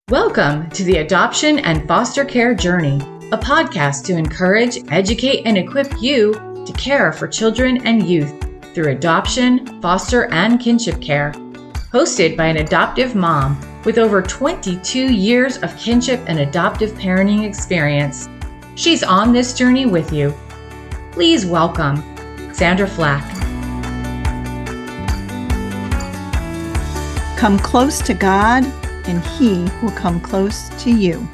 Welcome to the Adoption and Foster Care Journey, a podcast to encourage, educate, and equip you to care for children and youth through adoption, foster, and kinship care. Hosted by an adoptive mom with over 22 years of kinship and adoptive parenting experience. She's on this journey with you. Please welcome Sandra Flach. Come close to God, and He will come close to you.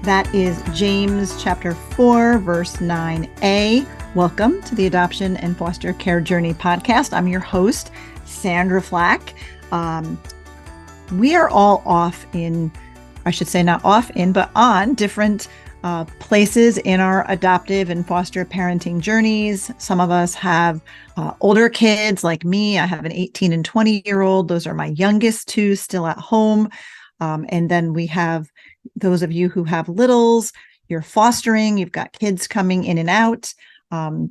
That is James chapter 4, verse 9a. Welcome to the Adoption and Foster Care Journey podcast. I'm your host, Sandra Flach. We are all off in, I should say not off in, but on different places in our adoptive and foster parenting journeys. Some of us have older kids like me. I have an 18 and 20-year-old. Those are my youngest two still at home. And then we have those of you who have littles, you're fostering, you've got kids coming in and out.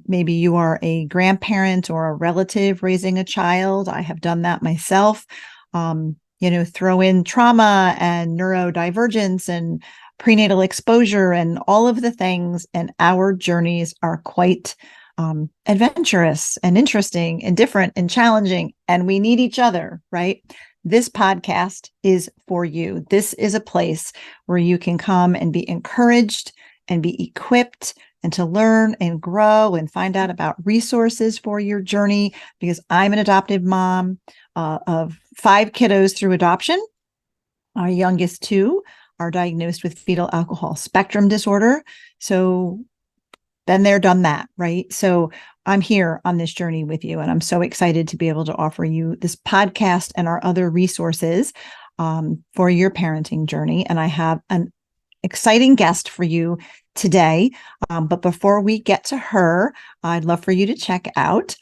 Maybe you are a grandparent or a relative raising a child. I have done that myself. Throw in trauma and neurodivergence and prenatal exposure and all of the things. And our journeys are quite adventurous and interesting and different and challenging. And we need each other, right? This podcast is for you. This is a place where you can come and be encouraged and be equipped and to learn and grow and find out about resources for your journey, because I'm an adoptive mom of 5 kiddos through adoption. Our youngest 2 are diagnosed with fetal alcohol spectrum disorder. So been there, done that, right? So I'm here on this journey with you, and I'm so excited to be able to offer you this podcast and our other resources for your parenting journey. And I have an exciting guest for you today. But before we get to her, I'd love for you to check out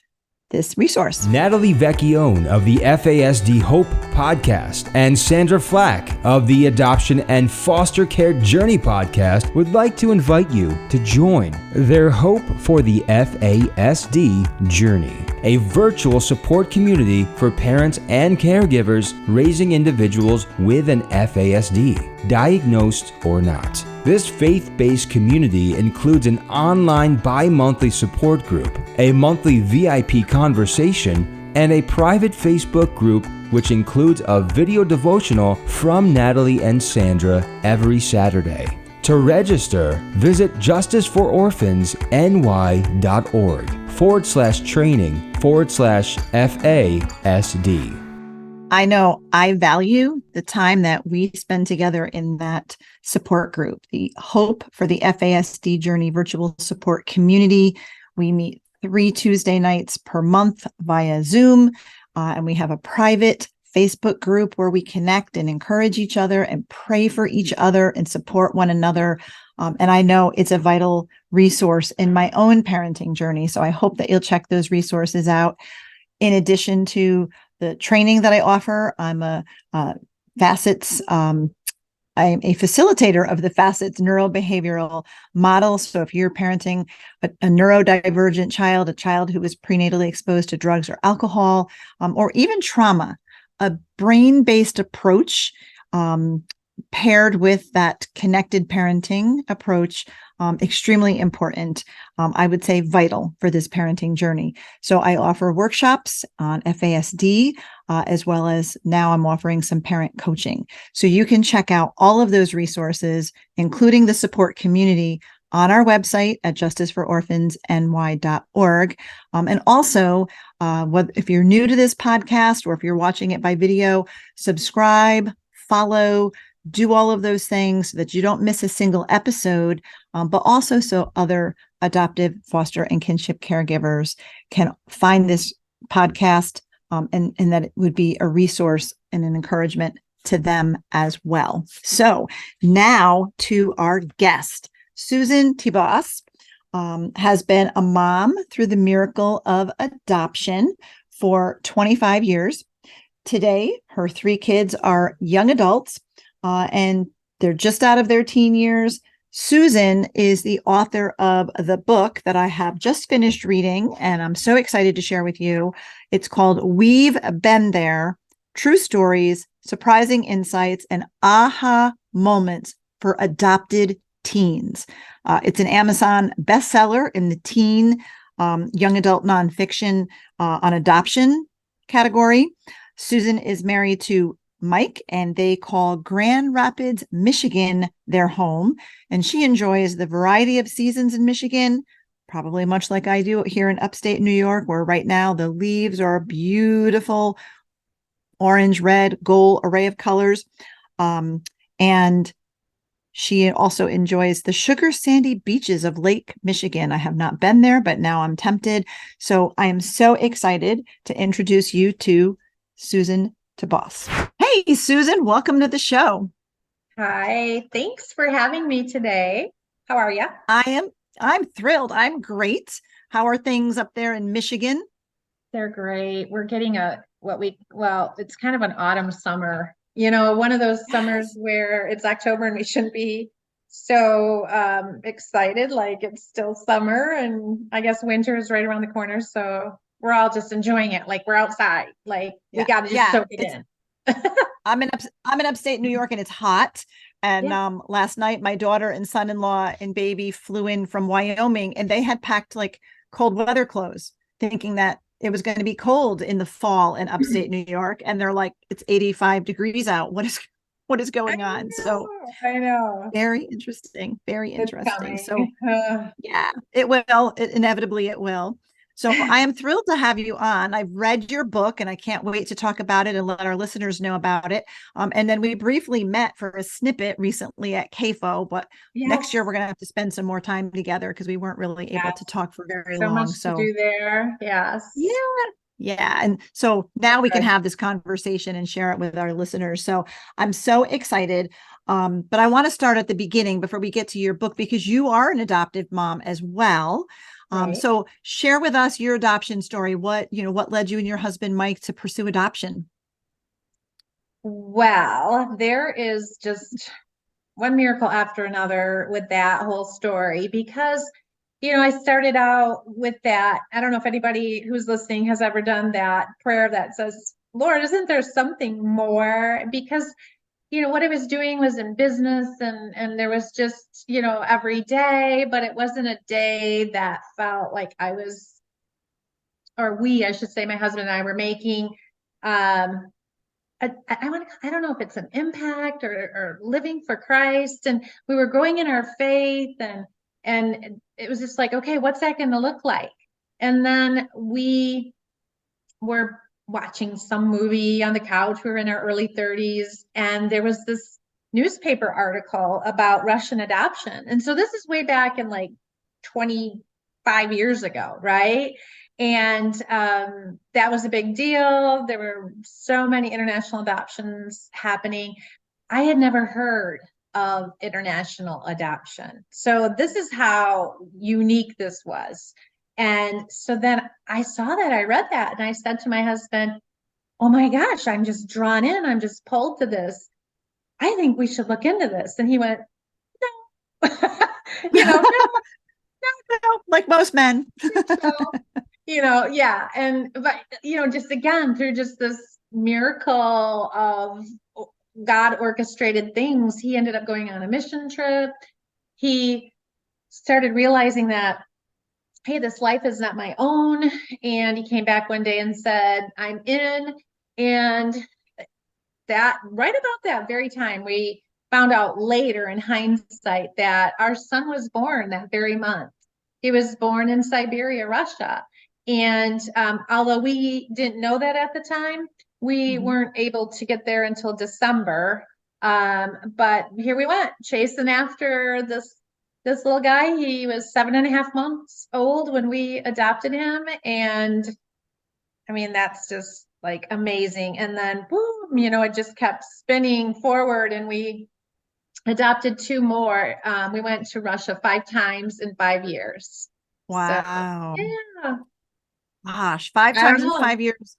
this resource. Natalie Vecchione of the FASD Hope podcast and Sandra Flach of the Adoption and Foster Care Journey podcast would like to invite you to join their Hope for the FASD Journey, a virtual support community for parents and caregivers raising individuals with an FASD, diagnosed or not. This faith-based community includes an online bi-monthly support group, a monthly VIP conversation, and a private Facebook group which includes a video devotional from Natalie and Sandra every Saturday. To register, visit justicefororphans.ny.org/training/FASD. I know I value the time that we spend together in that support group, the Hope for the FASD Journey virtual support community. We meet 3 Tuesday nights per month via Zoom, and we have a private Facebook group where we connect and encourage each other and pray for each other and support one another. And I know it's a vital resource in my own parenting journey. So I hope that you'll check those resources out. In addition to the training that I offer, I'm a Facets. I'm a facilitator of the Facets neurobehavioral model. So if you're parenting a neurodivergent child, a child who was prenatally exposed to drugs or alcohol, or even trauma, a brain-based approach paired with that connected parenting approach, extremely important. I would say vital for this parenting journey. So I offer workshops on FASD, as well as now I'm offering some parent coaching. So you can check out all of those resources, including the support community, on our website at justicefororphansny.org. And also, if you're new to this podcast or if you're watching it by video, subscribe, follow, do all of those things so that you don't miss a single episode, but also so other adoptive, foster, and kinship caregivers can find this podcast and that it would be a resource and an encouragement to them as well. So now to our guest. Susan TeBos has been a mom through the miracle of adoption for 25 years. Today, her 3 kids are young adults, and they're just out of their teen years. Susan is the author of the book that I have just finished reading, and I'm so excited to share with you. It's called We've Been There, true stories, surprising insights, and aha moments for adopted teens. It's an Amazon bestseller in the teen, young adult nonfiction on adoption category. Susan is married to Mike, and they call Grand Rapids, Michigan, their home. And she enjoys the variety of seasons in Michigan, probably much like I do here in upstate New York, where right now the leaves are a beautiful orange, red, gold array of colors. And she also enjoys the sugar sandy beaches of Lake Michigan. I have not been there, but now I'm tempted. So I am so excited to introduce you to Susan TeBos. Hey, Susan, welcome to the show. Hi, thanks for having me today. How are you? I'm thrilled. I'm great. How are things up there in Michigan? They're great. We're getting it's kind of an autumn summer, one of those summers where it's October and we shouldn't be so excited, like it's still summer, and I guess winter is right around the corner. So we're all just enjoying it. Like we're outside, like we got to just soak it in. I'm in upstate New York and it's hot. And last night, my daughter and son-in-law and baby flew in from Wyoming, and they had packed like cold weather clothes, thinking that it was going to be cold in the fall in upstate New York. And they're like, it's 85 degrees out. What is going on? So I know. Very interesting. Very interesting. So inevitably it will. So I am thrilled to have you on. I've read your book and I can't wait to talk about it and let our listeners know about it. And then we briefly met for a snippet recently at CAFO, but next year we're going to have to spend some more time together because we weren't really able to talk for very long. Much to do there. Yes. Yeah. And so now we can have this conversation and share it with our listeners. So I'm so excited. But I want to start at the beginning before we get to your book, because you are an adoptive mom as well. Right. So share with us your adoption story. What led you and your husband, Mike, to pursue adoption? Well, there is just one miracle after another with that whole story, because, I started out with that. I don't know if anybody who's listening has ever done that prayer that says, Lord, isn't there something more? Because what I was doing was in business, and there was just, every day, but it wasn't a day that felt like I should say, my husband and I were making, I don't know if it's an impact or living for Christ. And we were growing in our faith, and it was just like, okay, what's that going to look like? And then we were watching some movie on the couch. We were in our early 30s, and there was this newspaper article about Russian adoption. And so this is way back in like 25 years ago, right? And that was a big deal. There were so many international adoptions happening. I had never heard of international adoption. So this is how unique this was. And so then I saw that, I read that, and I said to my husband, oh my gosh, I'm just drawn in. I'm just pulled to this. I think we should look into this. And he went, no, no, like most men. Yeah. But, just again, through just this miracle of God orchestrated things, he ended up going on a mission trip. He started realizing that, hey, this life is not my own. And he came back one day and said, I'm in. And that right about that very time, we found out later in hindsight that our son was born that very month. He was born in Siberia, Russia. And although we didn't know that at the time, we weren't able to get there until December. But here we went, chasing after this little guy. He was 7.5 months old when we adopted him. And I mean, that's just like amazing. And then boom, it just kept spinning forward, and we adopted 2 more. We went to Russia 5 times in 5 years. Wow. So, yeah. Gosh, 5 times in 5 years.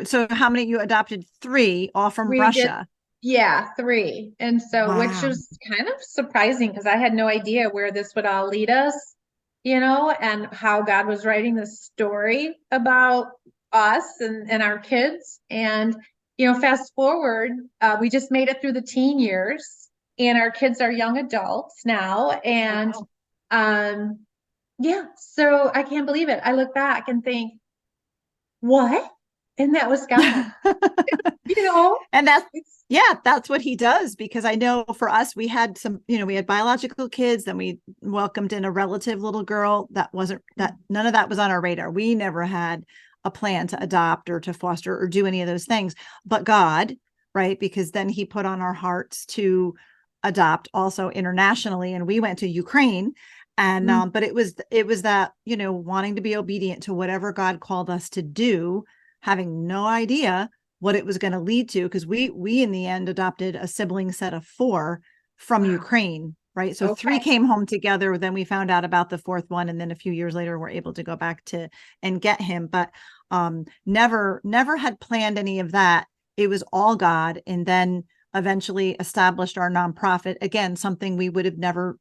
So how many you adopted? 3, all from Russia? Yeah, 3. And so, which was kind of surprising because I had no idea where this would all lead us, and how God was writing this story about us and our kids. And, fast forward, we just made it through the teen years, and our kids are young adults now. And, wow. Yeah, so I can't believe it. I look back and think, what? And that was God, And that's what he does, because I know for us, we had we had biological kids, then we welcomed in a relative little girl none of that was on our radar. We never had a plan to adopt or to foster or do any of those things, but God, right? Because then he put on our hearts to adopt also internationally. And we went to Ukraine. And, but it was that, wanting to be obedient to whatever God called us to do, having no idea what it was going to lead to, because we in the end adopted a sibling set of 4 from Ukraine, right? So 3 came home together. Then we found out about the 4th one, and then a few years later we're able to go back to and get him. But never had planned any of that. It was all God. And then eventually established our nonprofit, again, something we would have never,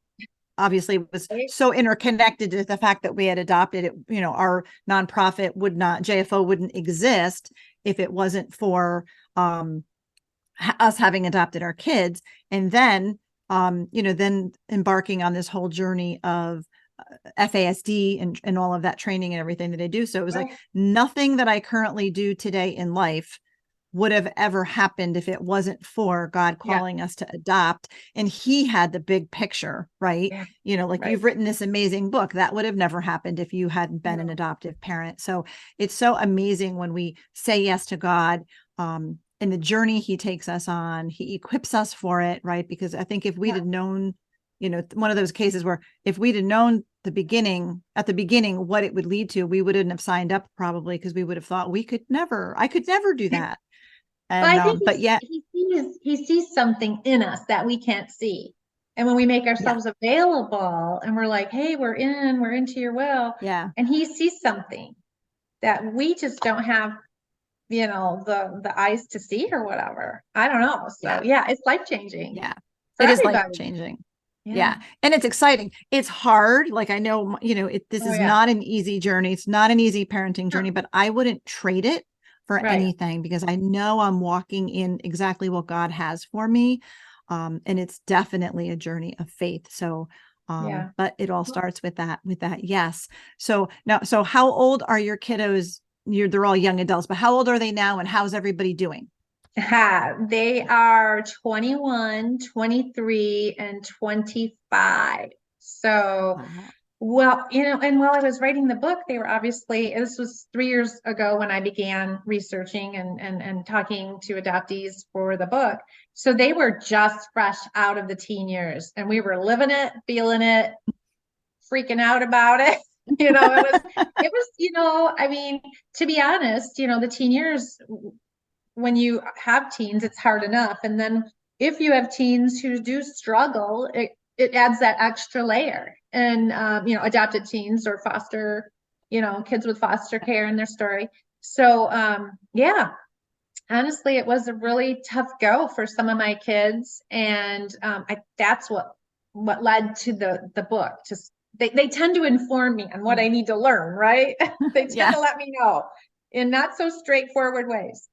obviously was so interconnected to the fact that we had adopted it. Our nonprofit JFO wouldn't exist if it wasn't for us having adopted our kids. And then, then embarking on this whole journey of FASD and all of that training and everything that I do. So it was like nothing that I currently do today in life would have ever happened if it wasn't for God calling us to adopt. And he had the big picture, right? Yeah. You've written this amazing book that would have never happened if you hadn't been an adoptive parent. So it's so amazing when we say yes to God, in the journey he takes us on, he equips us for it, right? Because I think if we'd have known, one of those cases where if we'd have known at the beginning, what it would lead to, we wouldn't have signed up probably, because we would have thought I could never do that. And, I think he sees something in us that we can't see. And when we make ourselves available and we're like, hey, we're into your will. Yeah. And he sees something that we just don't have, the eyes to see or whatever. I don't know. So it's life-changing. Yeah. It is life-changing. Yeah. And it's exciting. It's hard. Like, I know, this is not an easy journey. It's not an easy parenting journey, but I wouldn't trade it for anything, because I know I'm walking in exactly what God has for me. And it's definitely a journey of faith. So, but it all starts with that. Yes. So now, how old are your kiddos? They're all young adults, but how old are they now, and how's everybody doing? They are 21, 23, and 25. So, well, and while I was writing the book, they were this was 3 years ago when I began researching and talking to adoptees for the book. So they were just fresh out of the teen years, and we were living it, feeling it, freaking out about it. It was, I mean, to be honest, the teen years, when you have teens, it's hard enough. And then if you have teens who do struggle, it adds that extra layer. And, adopted teens or foster, kids with foster care in their story. So, honestly, it was a really tough go for some of my kids. And that's what led to the book. Just they tend to inform me on what I need to learn, right? They tend to let me know in not so straightforward ways.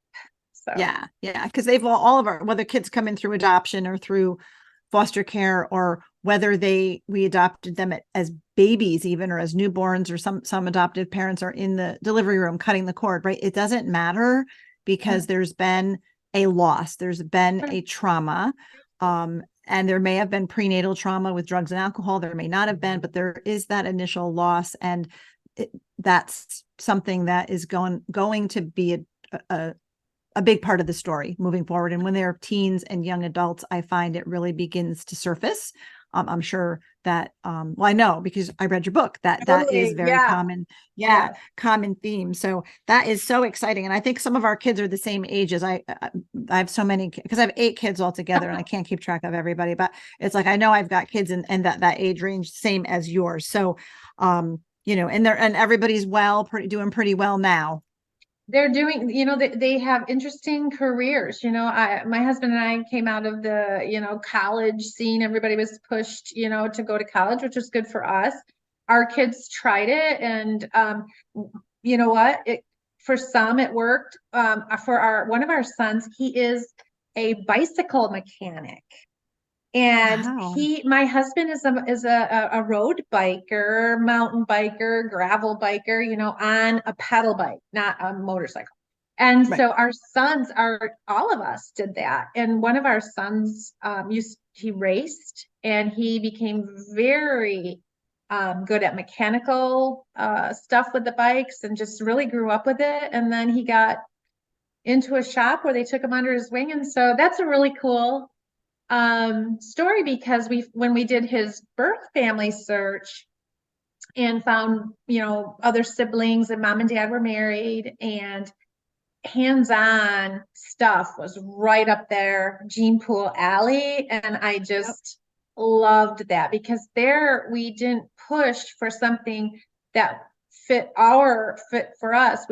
So. Yeah. Because they've all of our, whether kids come in through adoption or through foster care, or whether we adopted them as babies even, or as newborns, or some adoptive parents are in the delivery room cutting the cord, right? It doesn't matter, because there's been a loss, there's been a trauma, and there may have been prenatal trauma with drugs and alcohol, there may not have been, but there is that initial loss, and that's something that is going to be a big part of the story moving forward. And when they're teens and young adults, I find it really begins to surface. I'm sure that, I know, because I read your book, that is very common. Common theme. So that is so exciting. And I think some of our kids are the same age as I have so many, because I have 8 kids altogether and I can't keep track of everybody, but it's like, I know I've got kids in that age range, same as yours. So, and everybody's doing pretty well now. They're doing, they have interesting careers. My husband and I came out of the, college scene. Everybody was pushed, to go to college, which was good for us. Our kids tried it. And you know what? for some it worked. For one of our sons, he is a bicycle mechanic. And Wow. my husband is a road biker, mountain biker, gravel biker, on a pedal bike, not a motorcycle. And Right. so our sons all of us did that. And one of our sons he raced, and he became very good at mechanical stuff with the bikes, and just really grew up with it. And then he got into a shop where they took him under his wing. And so that's a really cool story, because when we did his birth family search and found, other siblings, and mom and dad were married, and hands-on stuff was right up there, gene pool alley. And I just loved that, because there we didn't push for something that fit for us.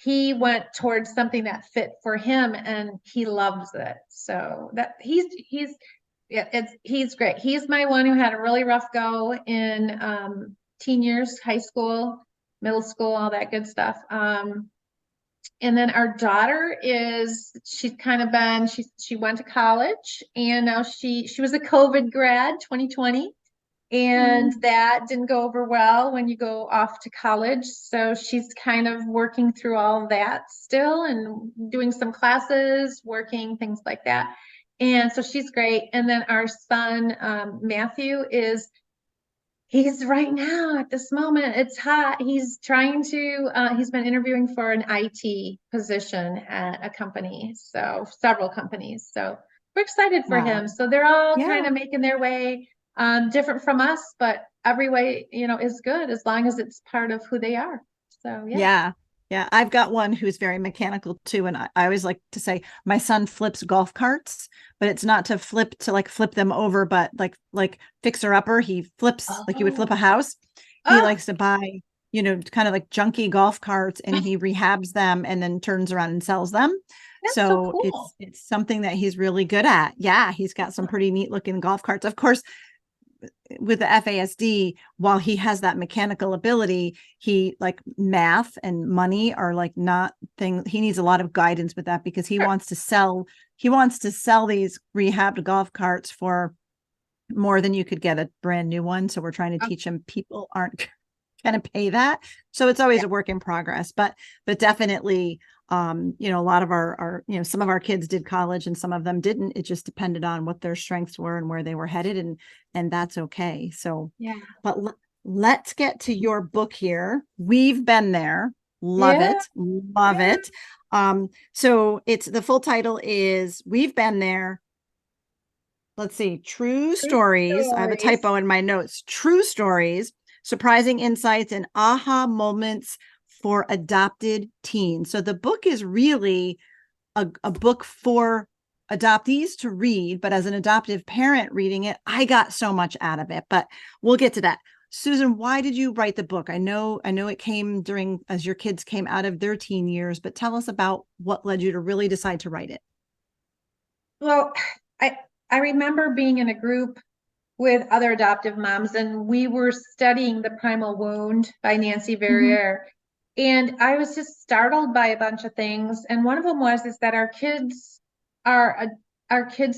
He went towards something that fit for him, and he loves it. So that he's great. He's my one who had a really rough go in teen years, high school, middle school, all that good stuff. And then our daughter she's kind of she went to college, and now she was a COVID grad 2020. And that didn't go over well when you go off to college. So she's kind of working through all of that still, and doing some classes, working, things like that. And so she's great. And then our son, Matthew, he's right now at this moment, it's hot. He's he's been interviewing for an IT position at a company, so several companies. So we're excited for Wow. him. So they're all Yeah. kind of making their way, different from us, but every way, is good, as long as it's part of who they are. So yeah. Yeah. Yeah. I've got one who's very mechanical too. And I always like to say my son flips golf carts, but it's not to flip them over, but like fixer upper. He flips like you would flip a house. He Oh, likes to buy, kind of like junky golf carts, and he rehabs them and then turns around and sells them. that's so So cool. it's something that he's really good at. Yeah. He's got some pretty neat looking golf carts. Of course, with the FASD, while he has that mechanical ability, he like math and money are like not thing. He needs a lot of guidance with that, because he Sure. wants to sell these rehabbed golf carts for more than you could get a brand new one. So we're trying to teach him people aren't going to pay that. So it's always a work in progress, but definitely, a lot of our, some of our kids did college and some of them didn't. It just depended on what their strengths were and where they were headed. And that's okay. So, Yeah. but let's get to your book here. We've been there. Love Yeah. it. Love it. So the full title is We've Been There. Let's see. True stories. I have a typo in my notes. True stories, surprising insights, and aha moments for adopted teens. So the book is really a book for adoptees to read, but as an adoptive parent reading it, I got so much out of it, but we'll get to that. Susan, why did you write the book? I know it came as your kids came out of their teen years, but tell us about what led you to really decide to write it. Well, I remember being in a group with other adoptive moms, and we were studying The Primal Wound by Nancy Verrier. And I was just startled by a bunch of things. And one of them is that our kids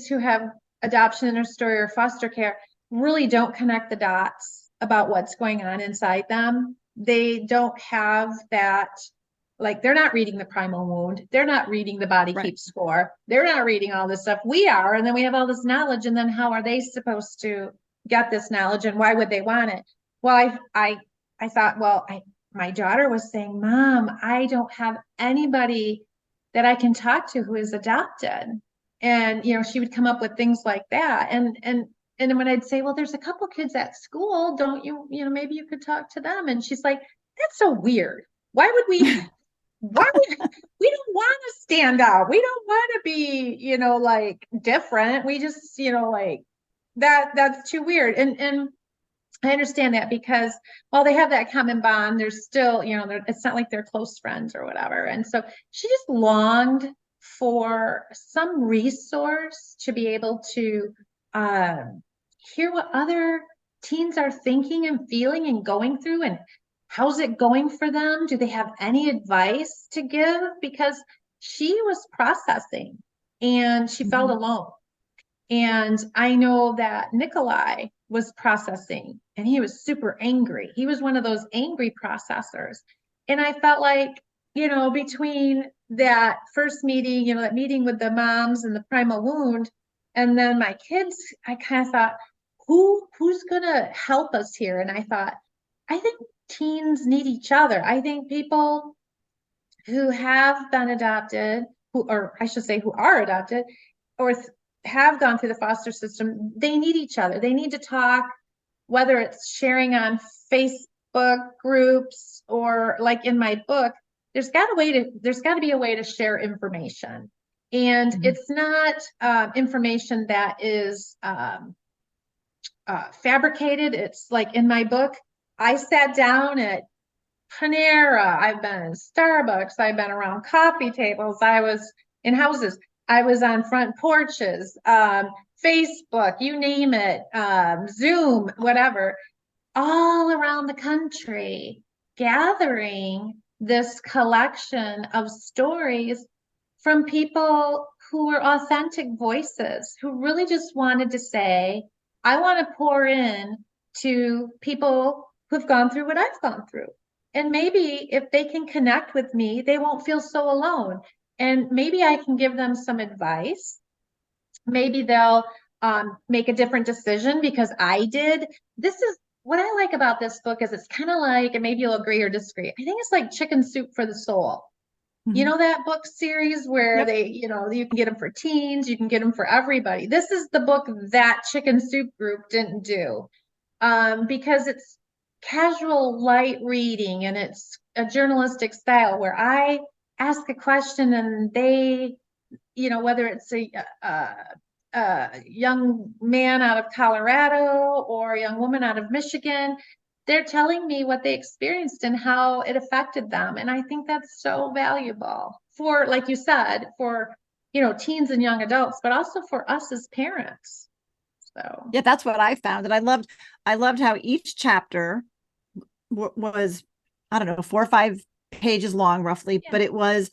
who have adoption in their story or foster care really don't connect the dots about what's going on inside them. They don't have that, like, they're not reading The Primal Wound. They're not reading the Body Right. Keep Score. They're not reading all this stuff. We are, and then we have all this knowledge. And then how are they supposed to get this knowledge, and why would they want it? Well, I thought, well, my daughter was saying, Mom, I don't have anybody that I can talk to who is adopted. And, she would come up with things like that. And when I'd say, well, there's a couple kids at school, don't you, maybe you could talk to them. And she's like, that's so weird. Why would we we don't want to stand out. We don't want to be, like different. We just, like that's too weird. And I understand that, because while they have that common bond, there's still, it's not like they're close friends or whatever. And so she just longed for some resource to be able to hear what other teens are thinking and feeling and going through, and how's it going for them? Do they have any advice to give? Because she was processing and she felt alone. And I know that Nikolai was processing and he was super angry. He was one of those angry processors. And I felt like, between that first meeting, that meeting with the moms and the primal wound, and then my kids, I kind of thought, who's going to help us here? And I thought, I think teens need each other. I think people who have been adopted, or I should say, who are adopted, or have gone through the foster system, they need each other. They need to talk, whether it's sharing on Facebook groups or like in my book, there's got to be a way to share information. And it's not information that is fabricated. It's like in my book, I sat down at Panera, I've been in Starbucks, I've been around coffee tables, I was in houses, I was on front porches, Facebook, you name it, Zoom, whatever, all around the country, gathering this collection of stories from people who were authentic voices, who really just wanted to say, I want to pour in to people who've gone through what I've gone through. And maybe if they can connect with me, they won't feel so alone. And maybe I can give them some advice. Maybe they'll make a different decision because I did. This is what I like about this book is it's kind of like, and maybe you'll agree or disagree, I think it's like Chicken Soup for the Soul. You know that book series where they, you can get them for teens, you can get them for everybody. This is the book that Chicken Soup group didn't do because it's casual, light reading, and it's a journalistic style where I ask a question and they, whether it's a young man out of Colorado or a young woman out of Michigan, they're telling me what they experienced and how it affected them. And I think that's so valuable for, like you said, for, teens and young adults, but also for us as parents. So yeah, that's what I found. And I loved how each chapter was, I don't know, 4 or 5 pages long roughly, but it was,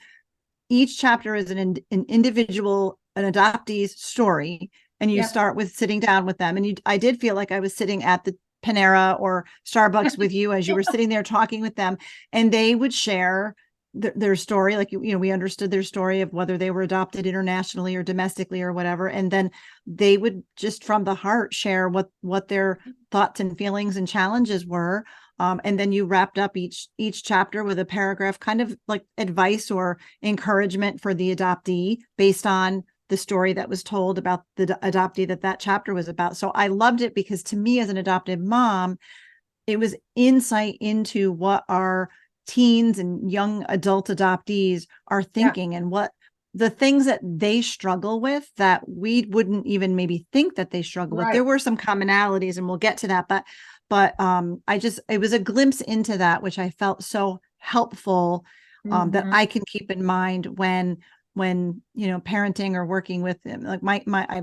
each chapter is an individual, an adoptee's story. And you start with sitting down with them. And I did feel like I was sitting at the Panera or Starbucks with you as you were sitting there talking with them, and they would share their story. Like, we understood their story of whether they were adopted internationally or domestically or whatever. And then they would just from the heart share what their thoughts and feelings and challenges were. And then you wrapped up each chapter with a paragraph, kind of like advice or encouragement for the adoptee based on the story that was told about the adoptee that chapter was about. So I loved it because to me as an adoptive mom, it was insight into what our teens and young adult adoptees are thinking and what the things that they struggle with that we wouldn't even maybe think that they struggle with. There were some commonalities and we'll get to that, but it was a glimpse into that, which I felt so helpful that I can keep in mind when parenting or working with them. Like I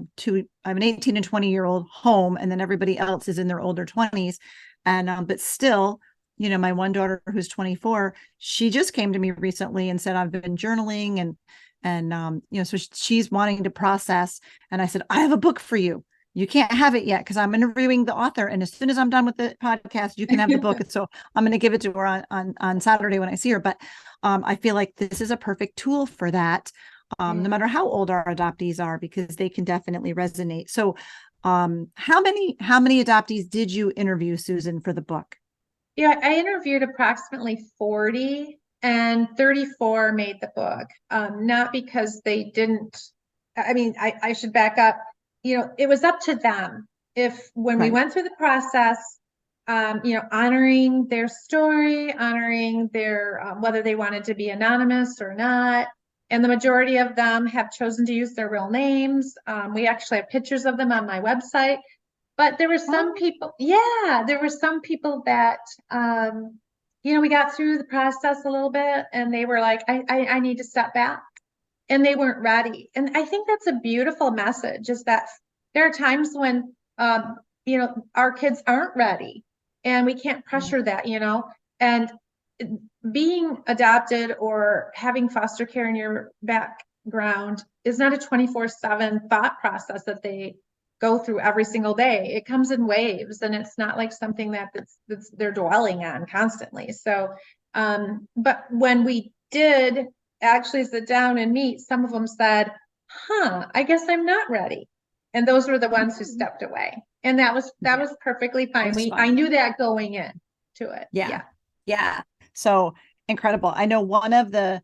have an 18 and 20-year-old home, and then everybody else is in their older 20s. And but still, my one daughter who's 24, she just came to me recently and said, I've been journaling and so she's wanting to process. And I said, I have a book for you. You can't have it yet because I'm interviewing the author. And as soon as I'm done with the podcast, you can have the book. And so I'm going to give it to her on Saturday when I see her. But I feel like this is a perfect tool for that, no matter how old our adoptees are, because they can definitely resonate. So how many adoptees did you interview, Susan, for the book? Yeah, I interviewed approximately 40 and 34 made the book. Not because they didn't, I should back up. It was up to them. When we went through the process, honoring their story, honoring their, whether they wanted to be anonymous or not. And the majority of them have chosen to use their real names. We actually have pictures of them on my website. But there were some people, there were some people that, we got through the process a little bit and they were like, I need to step back. And they weren't ready. And I think that's a beautiful message, is that there are times when, our kids aren't ready and we can't pressure that, And being adopted or having foster care in your background is not a 24/7 thought process that they go through every single day. It comes in waves, and it's not like something that's they're dwelling on constantly. So, but when we did actually sit down and meet, some of them said, I guess I'm not ready. And those were the ones who stepped away. And that was perfectly fine. I knew that going in to it. Yeah. Yeah. So incredible. I know one of the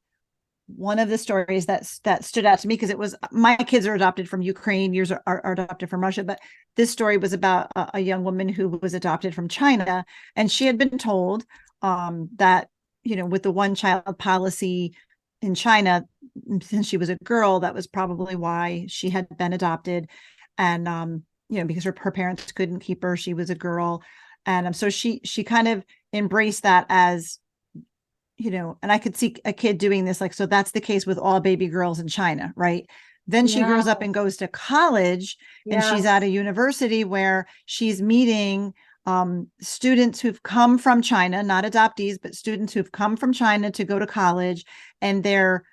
stories that stood out to me, because it was, my kids are adopted from Ukraine, yours are adopted from Russia, but this story was about a young woman who was adopted from China, and she had been told that, with the one child policy in China, since she was a girl, that was probably why she had been adopted. And because her parents couldn't keep her, she was a girl. And so she kind of embraced that as, and I could see a kid doing this, like, so that's the case with all baby girls in China, right? Then she grows up and goes to college, and she's at a university where she's meeting students who've come from China, not adoptees, but students who've come from China to go to college, and they're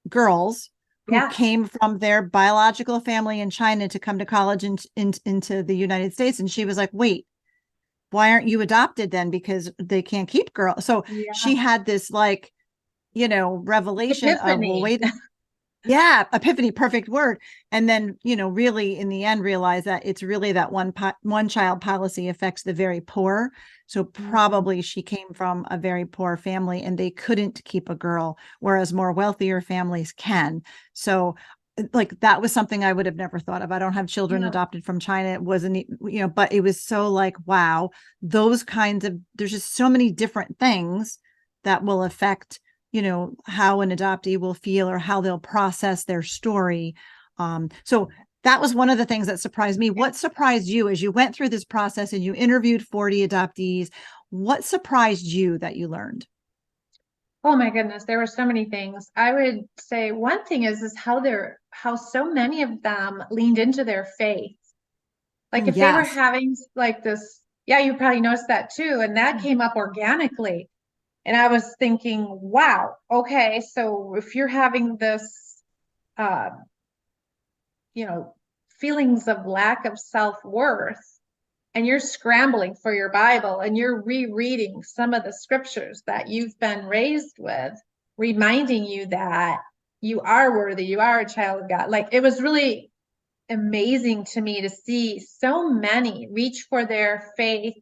girls who came from their biological family in China to come to college into the United States. And she was like, wait, why aren't you adopted then? Because they can't keep girls. So she had this revelation Epiphany. of, well, wait, epiphany, perfect word. And then, really in the end realize that it's really that one child policy affects the very poor. So probably she came from a very poor family and they couldn't keep a girl, whereas more wealthier families can. So like, that was something I would have never thought of. I don't have children adopted from China. It wasn't, but it was so like, wow, those kinds of, there's just so many different things that will affect, how an adoptee will feel or how they'll process their story. So that was one of the things that surprised me. What surprised you as you went through this process and you interviewed 40 adoptees? What surprised you that you learned? Oh my goodness, there were so many things. I would say one thing is how so many of them leaned into their faith. Like if they were having like this, you probably noticed that too. And that came up organically. And I was thinking, wow, okay, so if you're having this, feelings of lack of self-worth, and you're scrambling for your Bible and you're rereading some of the scriptures that you've been raised with, reminding you that you are worthy, you are a child of God. Like, it was really amazing to me to see so many reach for their faith,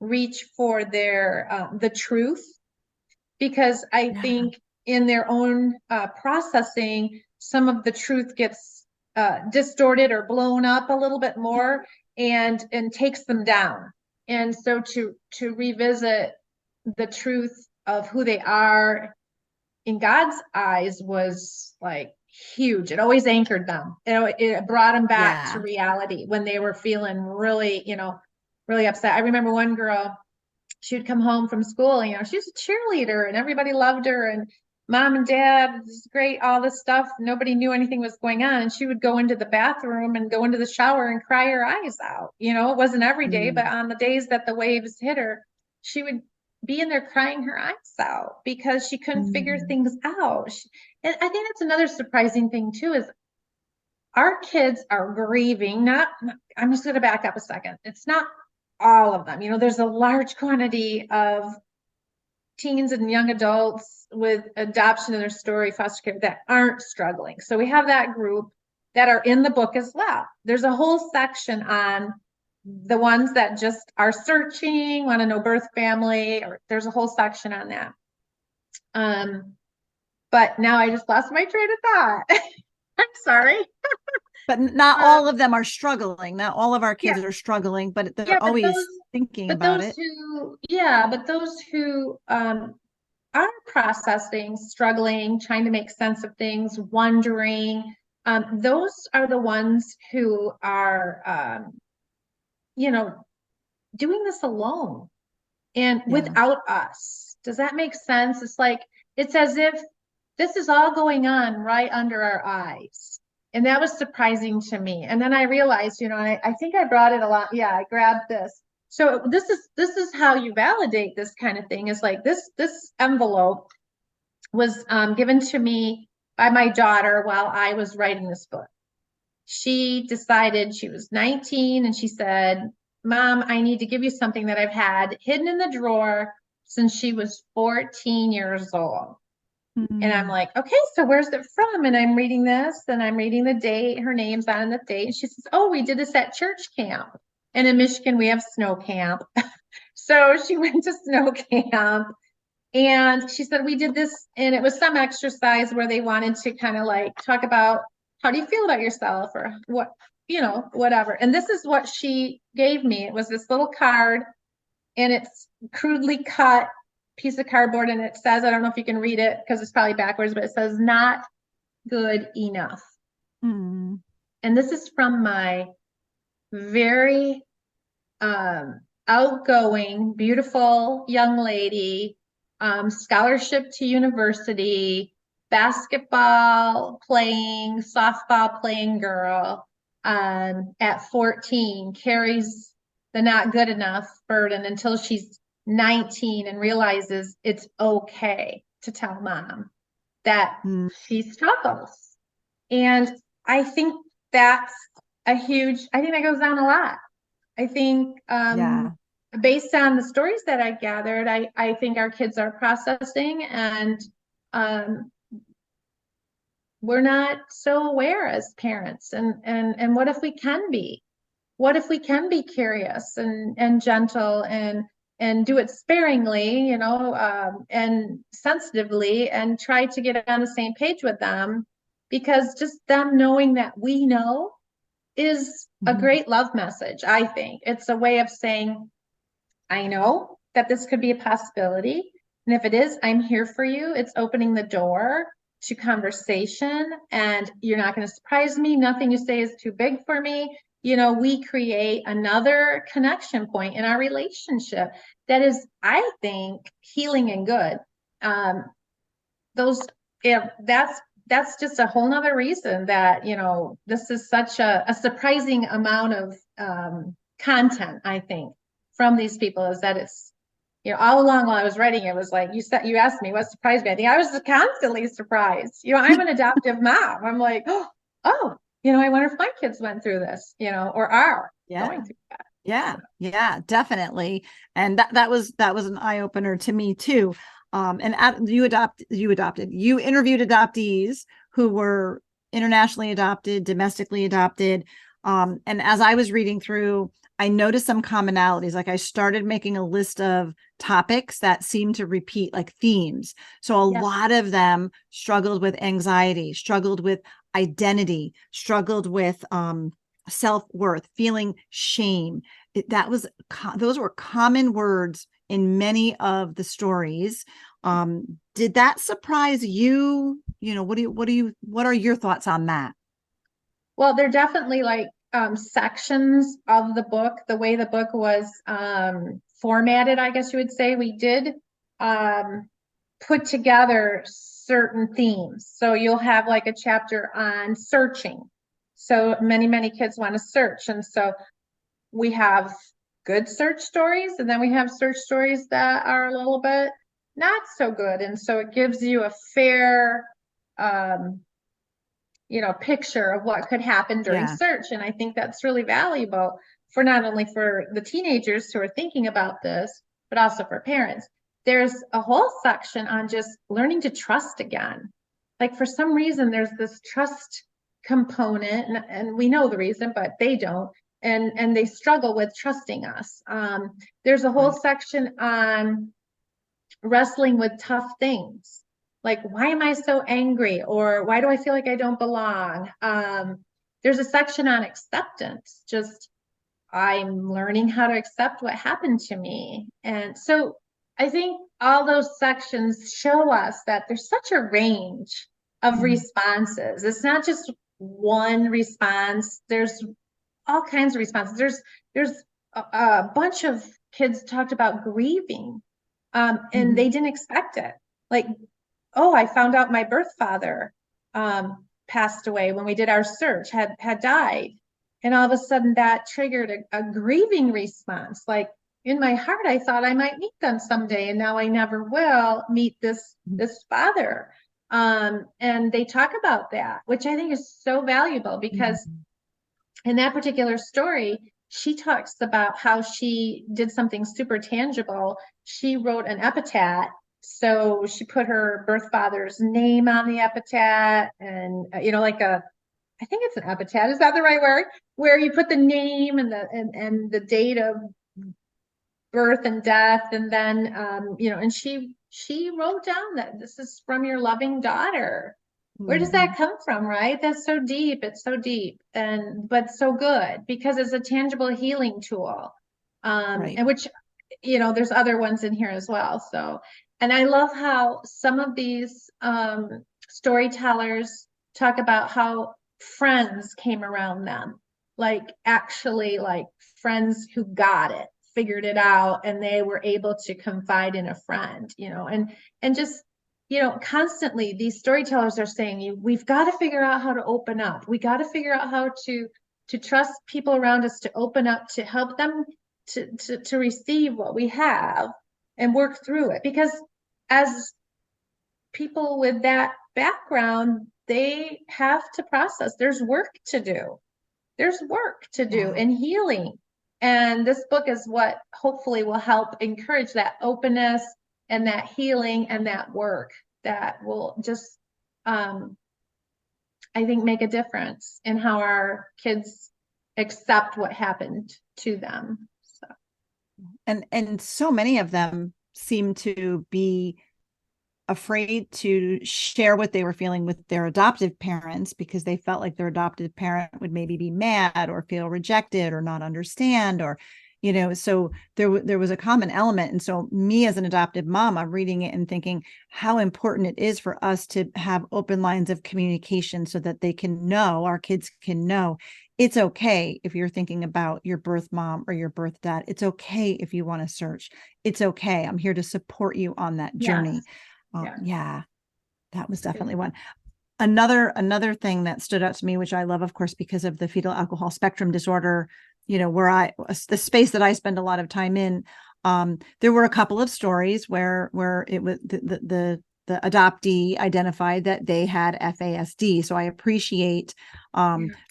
reach for their the truth, because I think in their own processing, some of the truth gets distorted or blown up a little bit more and takes them down. And so to revisit the truth of who they are in God's eyes was like huge. It always anchored them. It brought them back to reality when they were feeling really, really upset. I remember one girl, she would come home from school, she was a cheerleader and everybody loved her, and mom and dad, this is great, all this stuff. Nobody knew anything was going on. And she would go into the bathroom and go into the shower and cry her eyes out. It wasn't every day, but on the days that the waves hit her, she would be in there crying her eyes out because she couldn't figure things out. And I think that's another surprising thing too, is our kids are grieving. I'm just going to back up a second. It's not all of them. There's a large quantity of teens and young adults with adoption in their story, foster care, that aren't struggling. So we have that group that are in the book as well. There's a whole section on the ones that just are searching, want to know birth family, or there's a whole section on that. But now I just lost my train of thought. I'm sorry. But not all of them are struggling. Not all of our kids are struggling, but they're always thinking about it. But those who are processing, struggling, trying to make sense of things, wondering, those are the ones who are, doing this alone and without us. Does that make sense? It's like, it's as if this is all going on right under our eyes. And that was surprising to me. And then I realized, I think I brought it a lot. Yeah, I grabbed this. So this is how you validate this kind of thing, is like this envelope was given to me by my daughter while I was writing this book. She decided, she was 19, and she said, Mom, I need to give you something that I've had hidden in the drawer since she was 14 years old. And I'm like, okay, so where's it from? And I'm reading this, and I'm reading the date, her name's on the date. And she says, oh, we did this at church camp. And in Michigan, we have snow camp. So she went to snow camp, and she said, we did this, and it was some exercise where they wanted to kind of like talk about, how do you feel about yourself, or what, whatever. And this is what she gave me. It was this little card, and it's crudely cut piece of cardboard, and it says, I don't know if you can read it because it's probably backwards, but it says, not good enough. Mm. And this is from my very outgoing, beautiful young lady, scholarship to university, basketball playing, softball playing girl, at 14, carries the not good enough burden until she's 19 and realizes it's okay to tell mom that she struggles. And I think that's I think that goes down a lot. I think based on the stories that I gathered, I think our kids are processing, and we're not so aware as parents. And what if we can be? What if we can be curious and gentle and do it sparingly, and sensitively, and try to get on the same page with them, because just them knowing that we know is a great love message. I think it's a way of saying, I know that this could be a possibility. And if it is, I'm here for you. It's opening the door to conversation, and you're not going to surprise me. Nothing you say is too big for me. We create another connection point in our relationship that is, I think, healing and good. That's just a whole nother reason that, this is such a surprising amount of content, I think, from these people, is that it's, all along while I was writing, it was like, you asked me what surprised me. I think I was constantly surprised. I'm an adoptive mom. I'm like, oh, I wonder if my kids went through this, or are going through that. Yeah, definitely. And that was an eye opener to me too. And you interviewed adoptees who were internationally adopted, domestically adopted. And as I was reading through, I noticed some commonalities. Like, I started making a list of topics that seemed to repeat, like themes. So a lot of them struggled with anxiety, struggled with identity, struggled with self-worth, feeling shame. Those were common words in many of the stories. Did that surprise you? What are your thoughts on that? Well, they're definitely like sections of the book, the way the book was formatted, I guess you would say. We did put together certain themes. So you'll have like a chapter on searching. So many kids want to search. And so we have good search stories, and then we have search stories that are a little bit not so good. And so it gives you a fair picture of what could happen during search. And I think that's really valuable for not only for the teenagers who are thinking about this, but also for parents. There's a whole section on just learning to trust again. Like, for some reason, there's this trust component, and we know the reason, but they don't. And they struggle with trusting us. There's a whole section on wrestling with tough things. Like, why am I so angry? Or why do I feel like I don't belong? There's a section on acceptance. Just, I'm learning how to accept what happened to me. And so I think all those sections show us that there's such a range of responses. It's not just one response. There's all kinds of responses. There's a bunch of kids talked about grieving, and they didn't expect it. Like, oh, I found out my birth father passed away when we did our search, had died. And all of a sudden that triggered a grieving response. Like in my heart, I thought I might meet them someday, and now I never will meet this father. And they talk about that, which I think is so valuable, because in that particular story, she talks about how she did something super tangible. She wrote an epitaph. So she put her birth father's name on the epitaph, and like I think it's an epitaph. Is that the right word? Where you put the name and the date of birth and death, and then and she wrote down that this is from your loving daughter. Where does that come from, right? That's so deep. It's so deep, but so good, because it's a tangible healing tool. Right. And which, there's other ones in here as well. So, and I love how some of these storytellers talk about how friends came around them, like actually like friends who got it, figured it out, and they were able to confide in a friend, and just, constantly these storytellers are saying, we've got to figure out how to open up. We got to figure out how to trust people around us, to open up, to help them to receive what we have and work through it. Because as people with that background, they have to process. There's work to do. There's work to do in healing. And this book is what hopefully will help encourage that openness and that healing and that work that will just, I think, make a difference in how our kids accept what happened to them. So. And so many of them seem to be afraid to share what they were feeling with their adoptive parents, because they felt like their adoptive parent would maybe be mad or feel rejected or not understand, or so there was a common element. And so me as an adoptive mom, I'm reading it and thinking how important it is for us to have open lines of communication, so that they can know, our kids can know, it's okay if you're thinking about your birth mom or your birth dad. It's okay if you want to search. It's okay. I'm here to support you on that journey. Yes. That was definitely one. Another thing that stood out to me, which I love, of course, because of the fetal alcohol spectrum disorder, where the space that I spend a lot of time in, there were a couple of stories where it was the adoptee identified that they had FASD. So I appreciate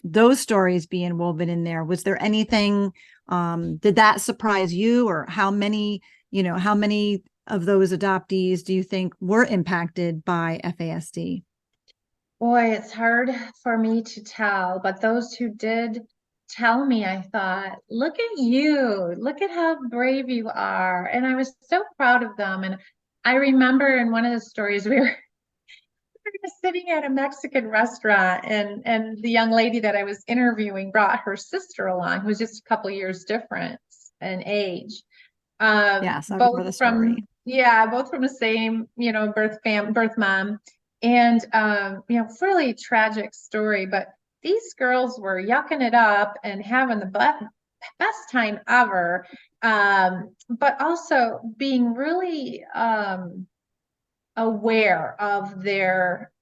those stories being woven in there. Was there anything, did that surprise you, or how many of those adoptees do you think were impacted by FASD? Boy, it's hard for me to tell, but those who did tell me, I thought, look at you, look at how brave you are. And I was so proud of them. And I remember in one of the stories, we were sitting at a Mexican restaurant, and the young lady that I was interviewing brought her sister along, who was just a couple years difference in age. Yes, I remember the story. Both from the same, birth mom. And, really tragic story, but these girls were yucking it up and having the best time ever. But also being really, aware of their,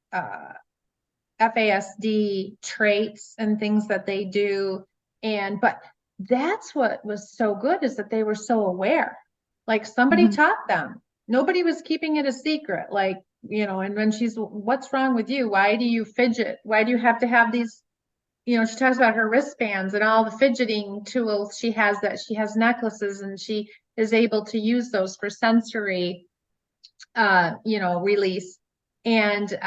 FASD traits and things that they do. But that's what was so good, is that they were so aware. Like somebody taught them. Nobody was keeping it a secret. Like, and when what's wrong with you? Why do you fidget? Why do you have to have these, she talks about her wristbands and all the fidgeting tools she has, that she has necklaces, and she is able to use those for sensory, release, and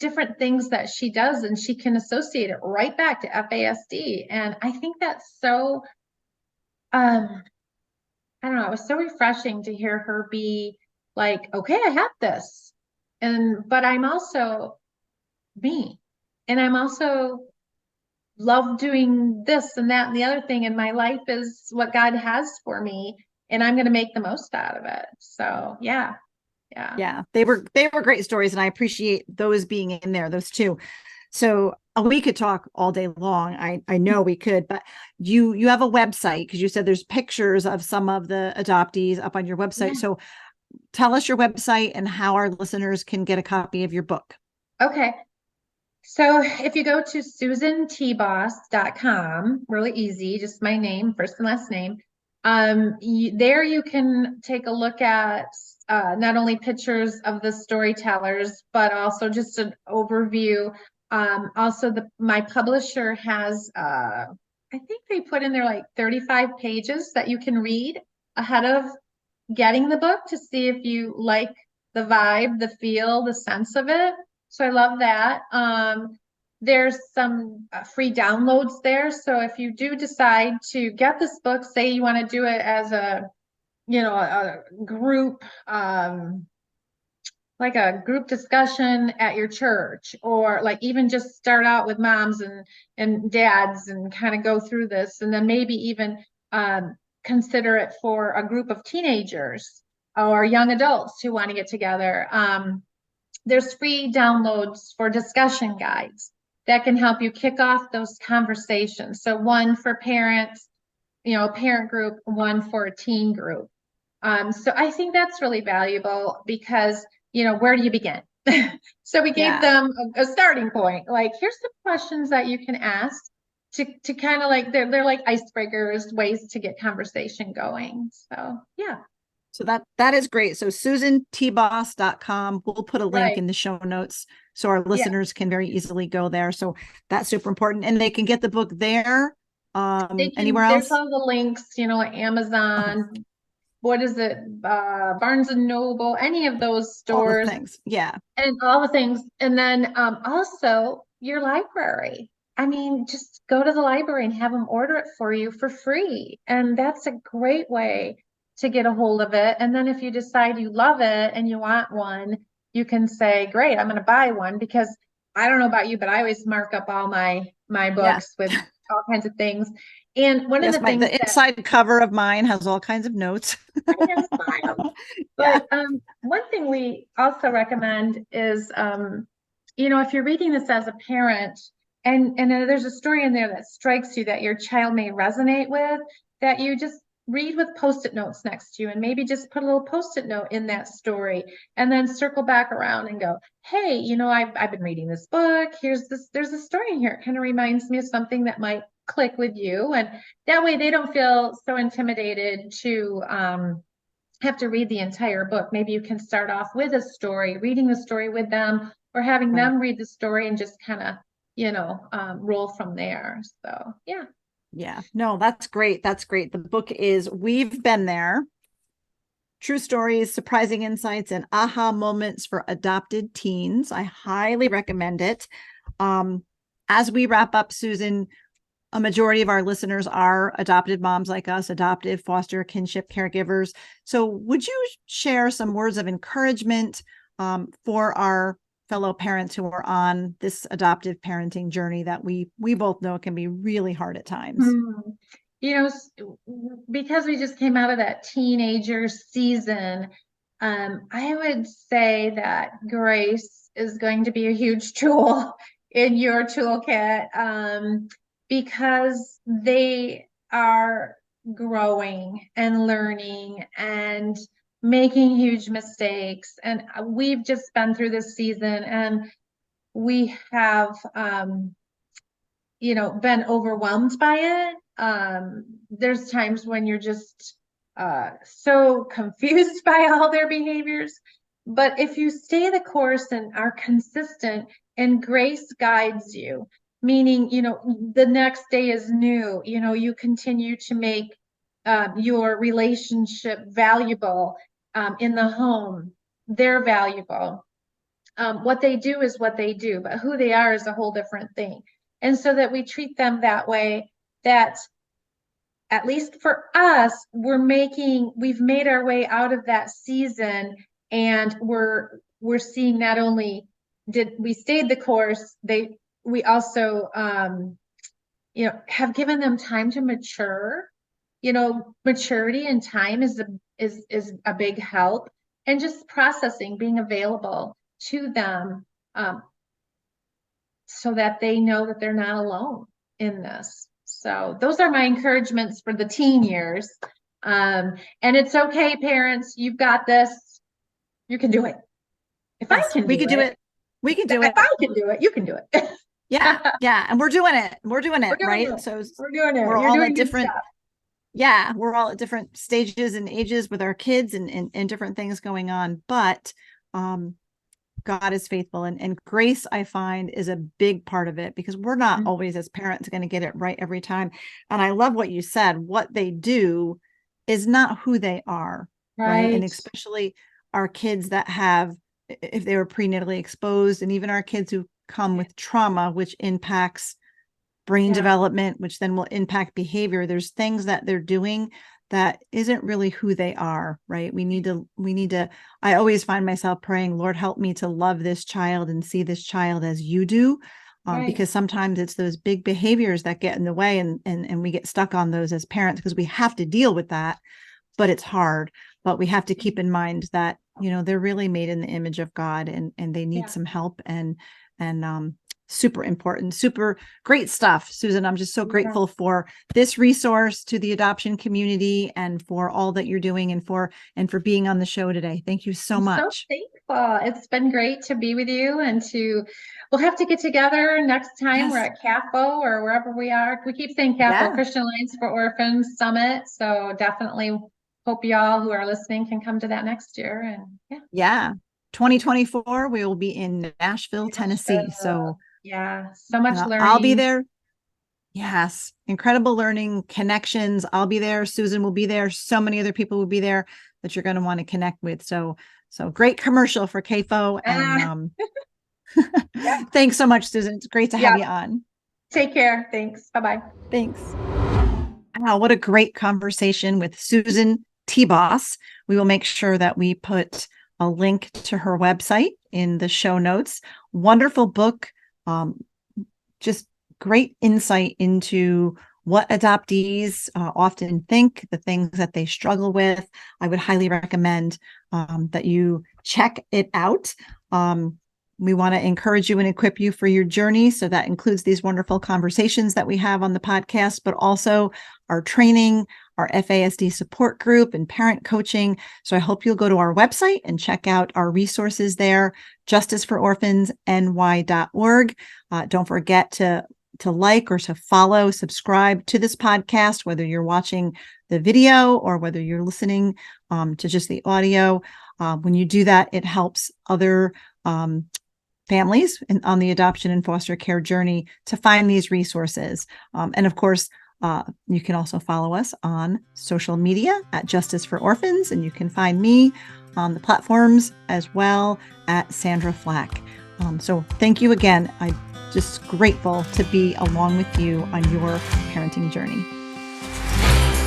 different things that she does, and she can associate it right back to FASD. And I think that's so, I don't know, it was so refreshing to hear her be like, okay, I have this, but I'm also me, and I'm also love doing this and that and the other thing, and my life is what God has for me, and I'm going to make the most out of it. So yeah. They were great stories, and I appreciate those being in there, those two. So we could talk all day long. I know we could, but you have a website, because you said there's pictures of some of the adoptees up on your website. Yeah. So tell us your website and how our listeners can get a copy of your book. Okay. So if you go to susantebos.com, really easy, just my name, first and last name. There you can take a look at not only pictures of the storytellers, but also just an overview. Also, my publisher has, I think they put in there like 35 pages that you can read ahead of getting the book to see if you like the vibe, the feel, the sense of it. So I love that. There's some free downloads there. So if you do decide to get this book, say you want to do it as a group, like a group discussion at your church, or like even just start out with moms and dads and kind of go through this, and then maybe even consider it for a group of teenagers or young adults who want to get together. There's free downloads for discussion guides that can help you kick off those conversations. So one for parents, a parent group, one for a teen group. So I think that's really valuable because, where do you begin? So we gave them a starting point. Like, here's some questions that you can ask to kind of like, they're like icebreakers, ways to get conversation going. So, yeah. So that is great. So susantebos.com. We'll put a link in the show notes so our listeners can very easily go there. So that's super important. And they can get the book there. Anywhere else? There's all the links, Amazon, what is it? Barnes and Noble, any of those stores. All the things. Yeah. And all the things. And then also your library. I mean, just go to the library and have them order it for you for free. And that's a great way to get a hold of it. And then if you decide you love it and you want one, you can say, great, I'm going to buy one, because I don't know about you, but I always mark up all my books with all kinds of things. And one of the things, the inside cover of mine has all kinds of notes. But one thing we also recommend is, if you're reading this as a parent, and there's a story in there that strikes you that your child may resonate with, that you just read with Post-it notes next to you, and maybe just put a little Post-it note in that story, and then circle back around and go, hey, I've been reading this book. There's a story in here. It kind of reminds me of something that might click with you. And that way they don't feel so intimidated to have to read the entire book. Maybe you can start off with a story, reading the story with them, or having them read the story and just kind of, roll from there. So, yeah. Yeah, no, that's great. That's great. The book is We've Been There: True Stories, Surprising Insights, and Aha Moments for Adopted Teens. I highly recommend it. As we wrap up, Susan, a majority of our listeners are adopted moms like us, adoptive, foster, kinship caregivers. So would you share some words of encouragement for our fellow parents who are on this adoptive parenting journey that we both know can be really hard at times? Because we just came out of that teenager season, I would say that grace is going to be a huge tool in your toolkit, because they are growing and learning and making huge mistakes. And we've just been through this season, and we have, been overwhelmed by it. There's times when you're just so confused by all their behaviors. But if you stay the course and are consistent, and grace guides you, meaning, the next day is new, you continue to make your relationship valuable in the home. They're valuable. What they do is what they do, but who they are is a whole different thing. And so that we treat them that way, that at least for us, we've made our way out of that season, and we're seeing not only did we stayed the course, we also have given them time to mature. Maturity and time is a big help, and just processing, being available to them, so that they know that they're not alone in this. So those are my encouragements for the teen years. And it's okay, parents, you've got this. You can do it. If I can, we could do it. We can do If it. I can do it, you can do it. Yeah. And we're doing it. We're doing it, doing right? it. So We're doing it. we're You're all doing at good different, stuff. yeah, we're all at different stages and ages with our kids and different things going on. But God is faithful, and grace, I find, is a big part of it, because we're not always as parents going to get it right every time. And I love what you said. What they do is not who they are, right? And especially our kids that have, if they were prenatally exposed, and even our kids who come with trauma, which impacts brain development, which then will impact behavior. There's things that they're doing that isn't really who they are, right? We need to, I always find myself praying, Lord, help me to love this child and see this child as you do. Because sometimes it's those big behaviors that get in the way, and we get stuck on those as parents, because we have to deal with that, but it's hard. But we have to keep in mind that, they're really made in the image of God, and they need some help, and super important, super great stuff. Susan, I'm just so grateful for this resource to the adoption community, and for all that you're doing, and for being on the show today. Thank you so much. So thankful. It's been great to be with you, and we'll have to get together next time. We're at CAFO or wherever we are. We keep saying CAFO, Christian Alliance for Orphans Summit. So definitely hope y'all who are listening can come to that next year. And 2024, we will be in Nashville, Tennessee. So so much learning. I'll be there. Yes. Incredible learning, connections. I'll be there. Susan will be there. So many other people will be there that you're going to want to connect with. So great commercial for CAFO. And thanks so much, Susan. It's great to have you on. Take care. Thanks. Bye-bye. Thanks. Wow, what a great conversation with Susan TeBos. We will make sure that we put a link to her website in the show notes. Wonderful book. Just great insight into what adoptees often think, the things that they struggle with. I would highly recommend that you check it out. We want to encourage you and equip you for your journey. So that includes these wonderful conversations that we have on the podcast, but also our training, our FASD support group, and parent coaching. So I hope you'll go to our website and check out our resources there, justicefororphansny.org. Don't forget to like or to follow, subscribe to this podcast, whether you're watching the video or whether you're listening to just the audio. When you do that, it helps other families on the adoption and foster care journey to find these resources. And of course, you can also follow us on social media at Justice for Orphans, and you can find me on the platforms as well at Sandra Flach. So thank you again. I'm just grateful to be along with you on your parenting journey.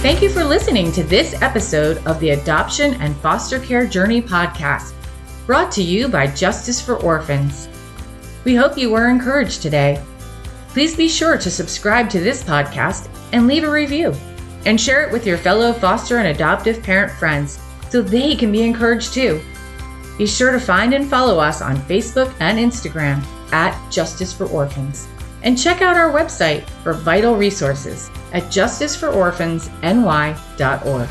Thank you for listening to this episode of the Adoption and Foster Care Journey podcast, brought to you by Justice for Orphans. We hope you were encouraged today. Please be sure to subscribe to this podcast and leave a review, and share it with your fellow foster and adoptive parent friends so they can be encouraged too. Be sure to find and follow us on Facebook and Instagram at Justice for Orphans, and check out our website for vital resources at justicefororphansny.org.